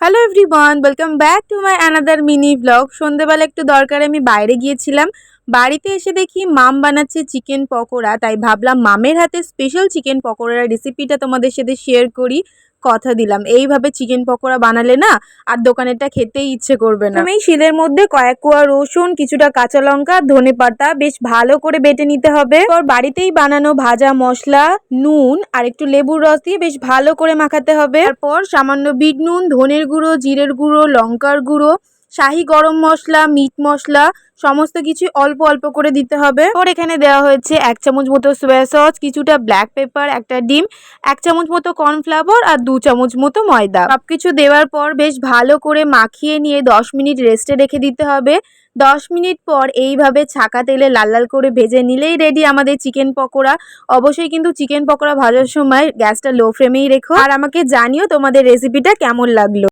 Hello everyone, welcome back to my another mini blog. সন্ধ্যেবেলা একটু দরকারে আমি বাইরে গিয়েছিলাম। বাড়িতে এসে দেখি মাম বানাচ্ছে চিকেন পকোড়া, তাই ভাবলাম মামের হাতে স্পেশাল চিকেন পকোড়ার রেসিপিটা তোমাদের সাথে শেয়ার করি। কথা দিলাম এইভাবে চিকেন পকোড়া বানালে না আর দোকানেরটা খেতেই ইচ্ছে করবে না। আমি শিলের মধ্যে কয়েক কোয়া রসুন, কিছুটা কাঁচা লঙ্কা, ধনেপাতা বেশ ভালো করে বেটে নিতে হবে। এরপর বাড়িতেই বানানো ভাজা মশলা, নুন আর একটু লেবুর রস দিয়ে বেশ ভালো করে মাখাতে হবে। তারপর সামান্য বিট নুন, ধনের গুঁড়ো, জিরের গুঁড়ো, লঙ্কার গুঁড়ো, শাহি গরম মশলা, মিট মশলা সমস্ত কিছু অল্প অল্প করে দিতে হবে। ওর এখানে দেওয়া হয়েছে 1 চামচ মতো সোয়া সস, কিছুটা ব্ল্যাক পেপার, একটা ডিম, 1 চামচ মতো কর্নফ্লাওয়ার আর 2 চামচ মতো ময়দা। সবকিছু দেওয়ার পর বেশ ভালো করে মাখিয়ে নিয়ে 10 মিনিট রেস্টে রেখে দিতে হবে। 10 মিনিট পর এইভাবে ছাকা তেলে লাল লাল করে ভেজে নিলেই রেডি আমাদের চিকেন পকোড়া। অবশ্যই কিন্তু চিকেন পকোড়া ভাজার সময় গ্যাসটা লো ফ্লেমেই রেখো। আর আমাকে জানিও তোমাদের রেসিপিটা কেমন লাগলো।